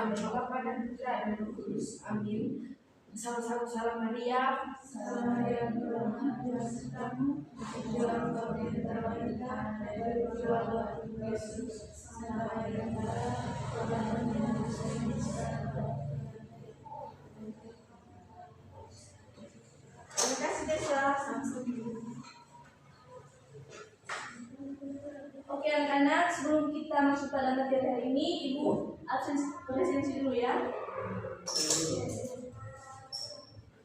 nama Bapa dan Putra dan Roh Kudus. Amin. Bersama-sama salam Maria. Salam Maria, Tuhan sertamu, berjuang engkau di antara wanita, dan berjuang Tuhan Yesus. Santa Maria Mara, korban dengan dosa ini sekarang. Terima kasih Desa. Oke anak-anak, sebelum kita masuk pada materi hari ini, Ibu presensi dulu ya.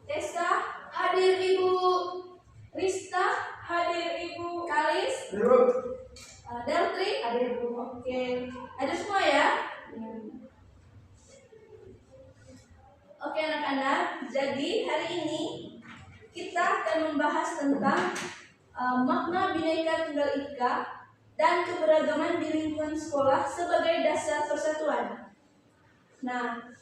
Desa, hadir Ibu. Rista, hadir Ibu. Kalis, Deltri, hadir Ibu. Oke, ada semua ya. Oke anak-anak, jadi hari ini kita akan membahas tentang makna Bhinneka Tunggal Ika dan keberagaman di lingkungan sekolah sebagai dasar persatuan. Nah,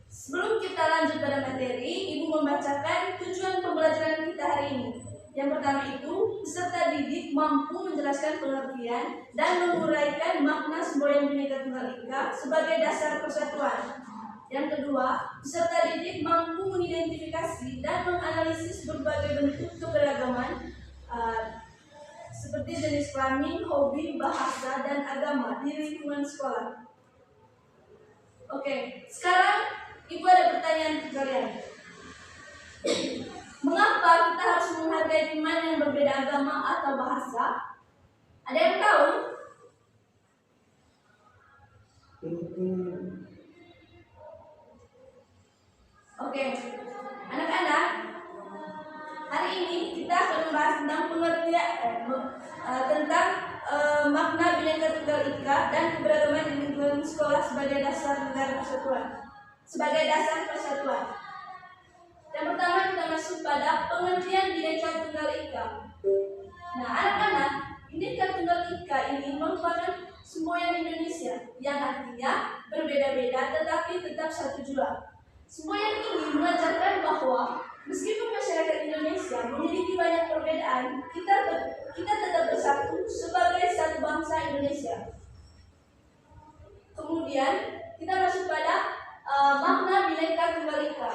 sebelum kita lanjut pada materi, Ibu membacakan tujuan pembelajaran kita hari ini. Yang pertama itu, peserta didik mampu menjelaskan pengertian dan menguraikan makna semboyan Bhinneka Tunggal Ika sebagai dasar persatuan. Yang kedua, peserta didik mampu mengidentifikasi dan menganalisis berbagai bentuk keberagaman seperti jenis kelamin, hobi, bahasa, dan agama di lingkungan sekolah. Oke, sekarang Ibu ada pertanyaan untuk kalian. Mengapa kita harus menghargai teman yang berbeda agama atau bahasa? Ada yang tahu? Oke, anak-anak, hari ini kita akan membahas tentang pengertian tentang makna Bhinneka Tunggal Ika dan keberagaman di lingkungan sekolah sebagai dasar negara persatuan. Yang pertama kita masuk pada pengertian Bhinneka Tunggal Ika. Nah, anak-anak, Bhinneka Tunggal Ika ini merupakan semboyan Indonesia yang artinya berbeda-beda tetapi tetap satu jua. Semboyan ini mengajarkan bahwa meskipun masyarakat Indonesia memiliki banyak perbedaan, kita tetap bersatu sebagai satu bangsa Indonesia. Kemudian kita masuk pada makna Bhinneka Tunggal Ika.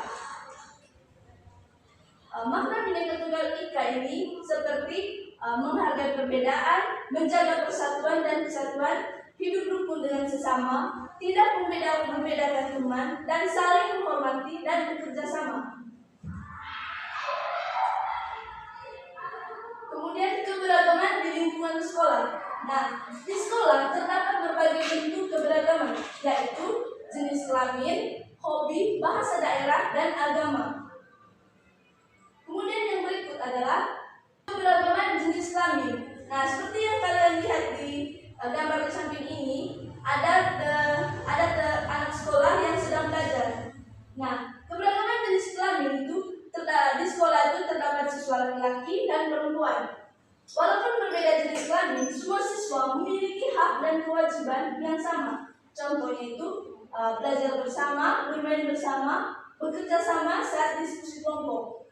Makna Bhinneka Tunggal Ika ini seperti menghargai perbedaan, menjaga persatuan dan kesatuan, hidup rukun dengan sesama, tidak membedakan teman, dan saling menghormati dan bekerja sama. Kemudian keberagaman di lingkungan sekolah. Nah, di sekolah terdapat berbagai bentuk keberagaman, yaitu jenis kelamin, hobi, bahasa daerah, dan agama. Kemudian yang berikut adalah keberagaman jenis kelamin. Nah, seperti yang kalian lihat di gambar di samping ini, ada anak sekolah yang sedang belajar. Nah, keberagaman jenis kelamin itu di sekolah itu terdapat siswa laki-laki dan perempuan. Walaupun berbeda jenis kelamin, semua siswa memiliki hak dan kewajiban yang sama. Contohnya itu belajar bersama, bermain bersama, bekerja sama saat diskusi kelompok.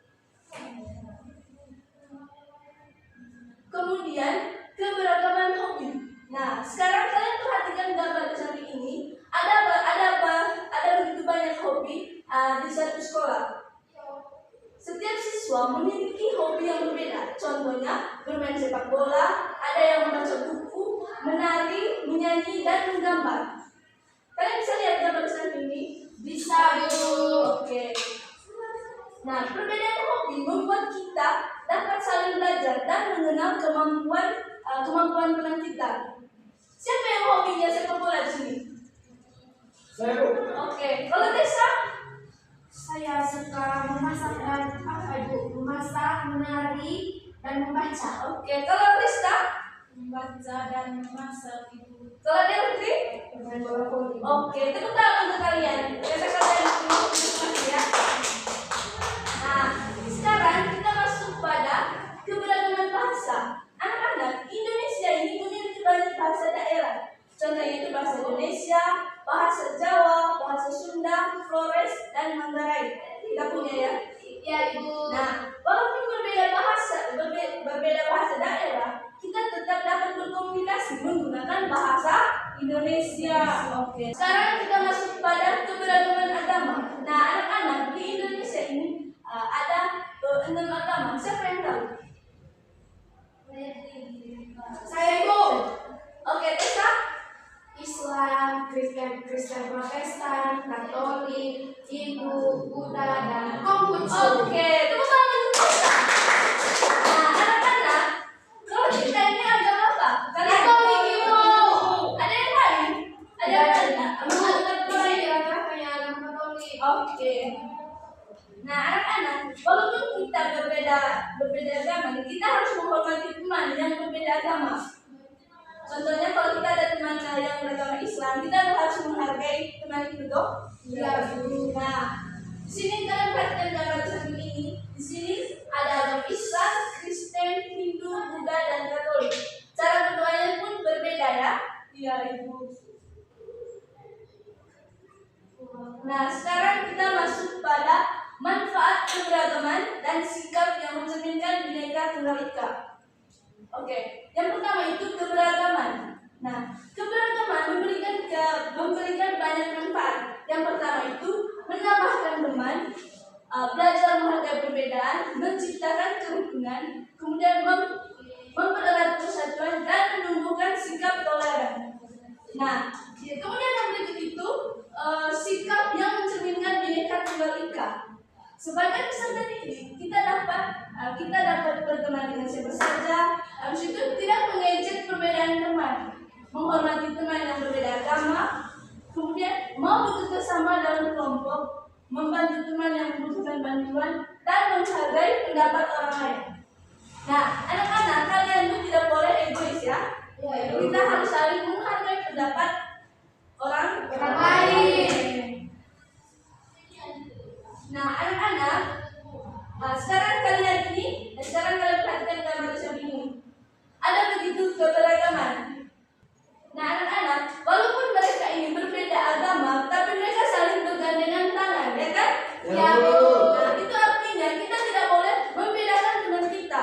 Kemudian keberagaman hobi. Nah, sekarang kalian perhatikan gambar di samping ini. Ada begitu banyak hobi di satu sekolah. Setiap siswa memiliki hobi yang berbeda. Contohnya bermain sepak bola, ada yang membaca buku, menari, menyanyi, dan menggambar. Kalian bisa lihat gambar di samping ini? Bisa, Bu. Oke. Nah, perbedaan hobi membuat kita dapat saling belajar dan mengenal kemampuan teman kita. Siapa yang hobinya sepak bola di sini? Saya, Bu. Oke, kalau Desa? Saya suka memasak dan memasak, menari, dan membaca. Oke, kalau Rista? Membaca dan memasak, Ibu. Kalau Deltri? Bermain bola voli. Oke, tepuk tangan untuk kalian. Terima kasih ya. Nah, sekarang kita masuk pada keberagaman bahasa. Anak-anak, Indonesia ini memiliki banyak bahasa daerah. Contohnya itu bahasa Indonesia, bahasa Jawa, bahasa Sunda, Flores, dan Manggarai. Kita punya ya? Ya, Ibu. Nah, walaupun berbeda bahasa daerah, kita tetap dapat berkomunikasi menggunakan bahasa Indonesia. Oke. sekarang kita masuk pada keberagaman agama. Nah, anak-anak di Indonesia ini ada 6 agama. Siapa yang tahu? Saya Ibu. Oke, Tessa? Islam, Kristen Protestan, Katolik, Hindu, Buddha, dan Konghucu. Oke, tepuk tangan untuk Tessa. Nah, anak-anak, kalau kita ini agama apa? Kalian Katolik, Ibu. Ada yang lain? Ada yang lain? Agama Katolik. Oke. Nah, anak-anak, walaupun kita berbeda agama, kita harus menghormati teman yang berbeda agama. Contohnya kalau kita ada teman yang beragama Islam, kita harus menghargai teman itu, toh? Iya, Bu. Nah, di sini kalian perhatikan gambar samping ini. Di sini ada agama Islam, Kristen, Hindu, Buddha, dan Katolik. Cara berdoanya pun berbeda ya. Iya, Ibu. Nah, sekarang kita masuk pada manfaat keberagaman dan sikap yang mencerminkan Bhinneka Tunggal Ika. Oke, yang pertama itu keberagaman. Nah, keberagaman memberikan banyak manfaat. Yang pertama itu menambahkan teman, belajar menghargai perbedaan, menciptakan kerukunan, kemudian mempererat persatuan dan menumbuhkan sikap toleran. Nah, kemudian yang berikut itu sikap yang mencerminkan Bhinneka Tunggal Ika. Sebagai peserta didik, kita dapat berteman dengan siapa saja. Habis itu tidak mengejek perbedaan teman, menghormati teman yang berbeda agama, kemudian mau bekerja sama dalam kelompok, membantu teman yang membutuhkan bantuan, dan menghargai pendapat orang lain. Nah, anak-anak, kalian itu tidak boleh egois ya. Kita harus saling menghargai pendapat orang lain. Nah, anak-anak, sekarang kalian perhatikan gambar samping ini. Ada begitu keberagaman. Nah, anak-anak, walaupun mereka ini berbeda agama, tapi mereka saling bergandengan tangan, ya kan? Ya, Bu. Nah, itu artinya kita tidak boleh membedakan teman kita.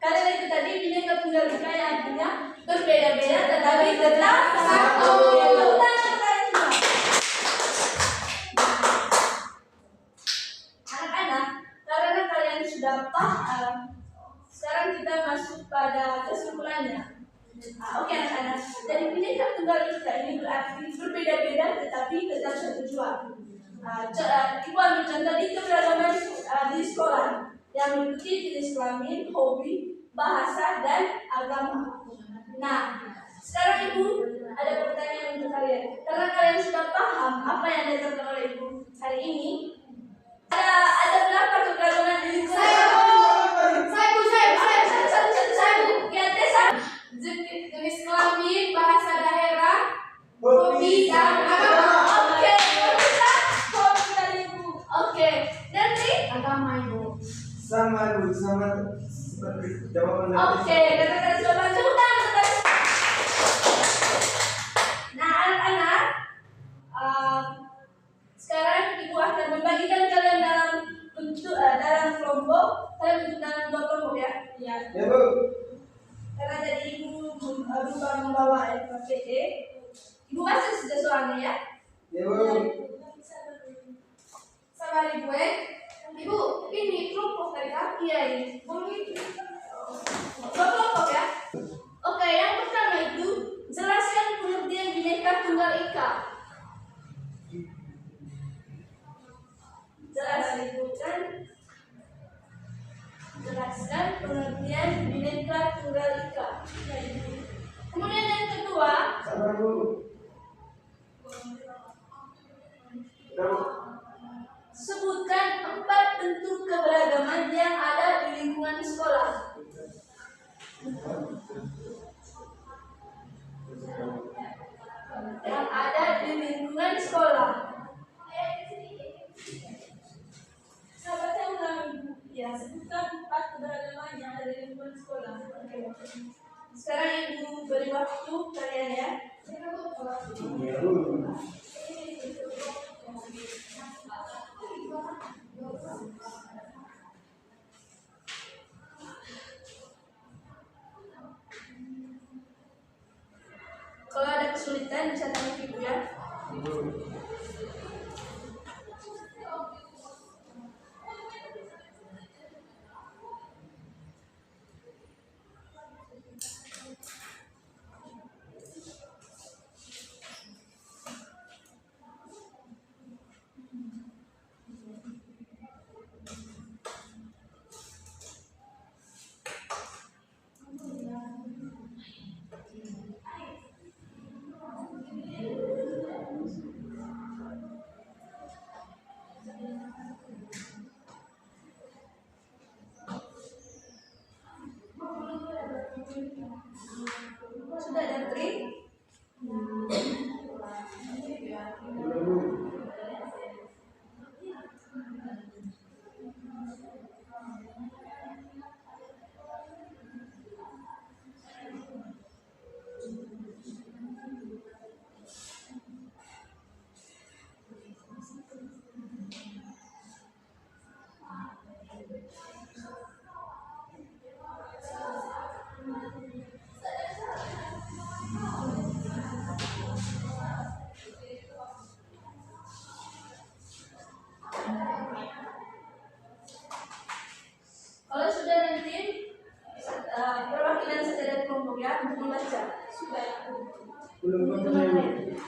Karena itu tadi Bhinneka Tunggal Ika yang artinya berbeda-beda tetapi tetap satu. Anak-anak, karena kalian sudah paham, sekarang kita masuk pada kesimpulannya. Oke, anak-anak, jadi Bhinneka Tunggal Ika ini berarti berbeda-beda tetapi tetap satu tujuan. Ibu ambil contoh di keberagaman di sekolah yang meliputi jenis kelamin, hobi, bahasa, dan agama. Nah, sekarang Ibu ada pertanyaan untuk kalian. Karena kalian sudah paham apa yang diajarkan oleh Ibu hari ini, ada berapa keberagaman di lingkungan? Saya Bu. Ya, Tessa. Jenis kelamin, bahasa daerah, Hobi dan agama. Oke, Tessa. Hobi dari Ibu. Oke, nanti. Agama, Ibu. sama seperti jawaban dari Oke, kata-kata jawaban sebentar. Nah, anak-anak, sekarang Ibu akan membagikan kalian dalam kelompok. Kalian bentuk dalam 2 kelompok ya. Iya. Ya, Bu. Karena tadi Ibu lupa membawa LPD. Ibu pasti sudah soalnya ya. Ya, Bu. Sabar Ibu. Ibu, ini kelompok dari kaki ya ini. Boleh ini. 2 kelompok ya. Oke, yang pertama itu jelaskan pengertian Bhinneka Tunggal Ika. Jelaskan pengertian Bhinneka Tunggal Ika. Kemudian yang kedua, Sabar, Bu. Ya, Bu. sebutkan 4 bentuk keberagaman yang ada di lingkungan sekolah. Yang ada di lingkungan sekolah. Sahabat saya ulang, ya, sebutkan 4 keberagaman yang ada di lingkungan sekolah. Oke. Sekarang Ibu beri waktu kalian ya. Ya, Bu. Kalau ada kesulitan bisa tanya Ibu ya. Ibu. Sudah ada print? Belum. Kalau sudah nanti perwakilan saja dari kelompok ya untuk membaca. Sudah. Belum Untuk pernah. teman-teman.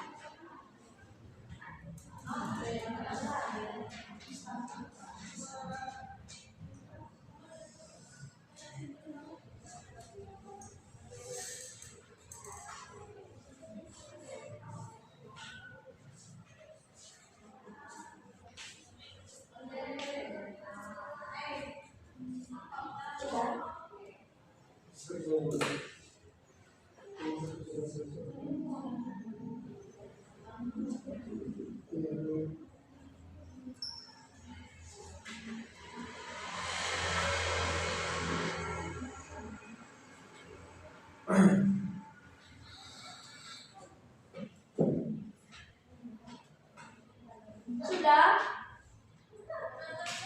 Sudah?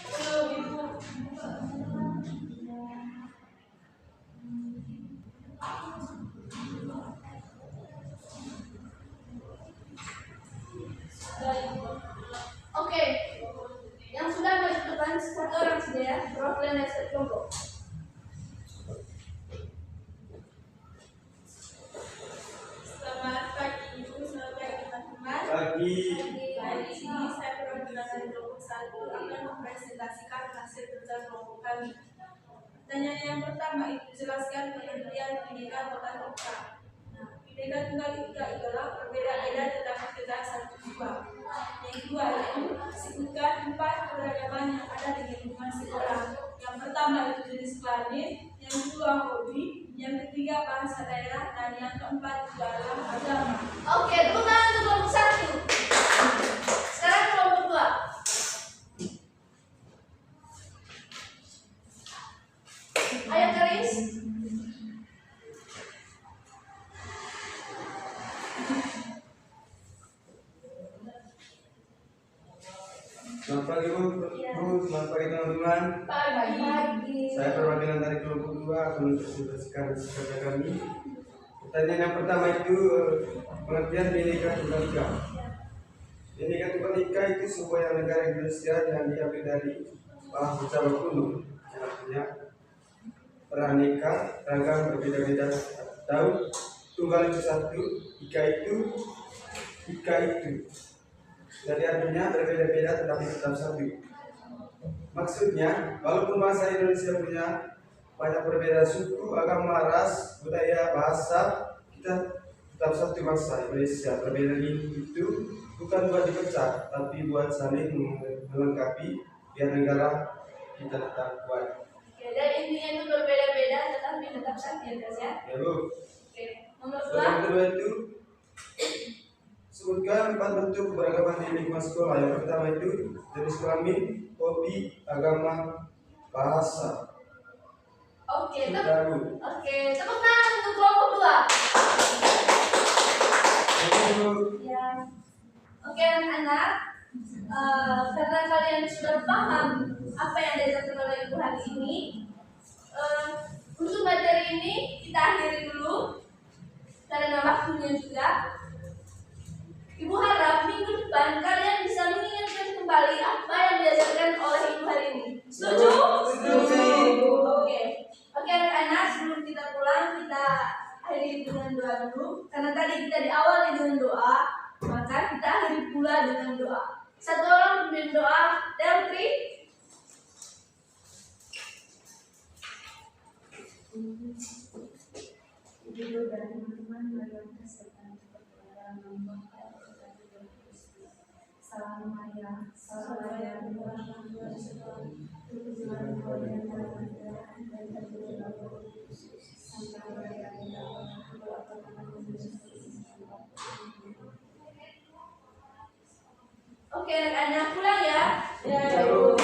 Belum, Ibu. Sudah, Ibu. Oke. Yang sudah maju ke depan satu orang saja ya, perwakilan dari satu kelompok. Selamat pagi Ibu, selamat pagi teman-teman. Pagi. Baik, di sini saya perwakilan dari kelompok 1 akan mempresentasikan hasil kerja kelompok kami. Pertanyaan yang pertama itu jelaskan pengertian Bhinneka Tunggal Ika. Nah, Bhinneka Tunggal Ika adalah berbeda-beda tetapi tidak satu jua. Yang kedua itu sebutkan 4 keragaman yang ada di lingkungan sekolah. Yang pertama itu jenis kelamin, yang kedua hobi, yang ketiga bahasa daerah, dan yang keempat itu adalah agama. Oke, tepuk tangan untuk kelompok 1. Sekarang kelompok 2. Ayo Karis. Selamat pagi Bu. Selamat pagi teman-teman. Pagi. Saya perwakilan dari kelompok 2 akan mempresentasikan hasil kerja kami. Pertanyaan yang pertama itu pengertian Bhinneka Tunggal Ika. Bhinneka Tunggal Ika itu sebuah negara Indonesia yang diambil dari bahasa Jawa kuno, yang artinya beraneka ragam berbeda-beda atau tunggal itu satu, ika itu. Jadi artinya berbeda-beda tetapi tetap satu. Maksudnya, walaupun bahasa Indonesia punya banyak perbedaan suku, agama, ras, budaya, bahasa, kita tetap satu bangsa Indonesia. Perbedaan itu bukan buat dipecah, tapi buat saling melengkapi biar negara kita tetap kuat. Oke, dan intinya itu berbeda-beda tetapi tetap satu ya guys ya. Ya Bu. Oke, nomor Yang 2. kedua itu sebutkan 4 bentuk keberagaman di lingkungan sekolah. Yang pertama itu jenis kelamin, hobi, agama, bahasa. Oke, Sudah Bu. tepuk tangan untuk kelompok 2. Jadi Bu, Ya. Oke anak-anak, karena kalian sudah paham apa yang diajarkan oleh Ibu hari ini, untuk materi ini kita akhiri dulu karena waktunya juga. Ibu harap minggu depan dengan doa. Satu orang pimpin doa. Dalam 3. Ibu dan teman-teman marilah serta kepada membakar kita juga Kristus. Salam Maria, salam Maria, Tuhan kau yang dalam dan terjadilah Kristus. Santa Maria, doa Oke, anak-anak pulang ya. Shalom.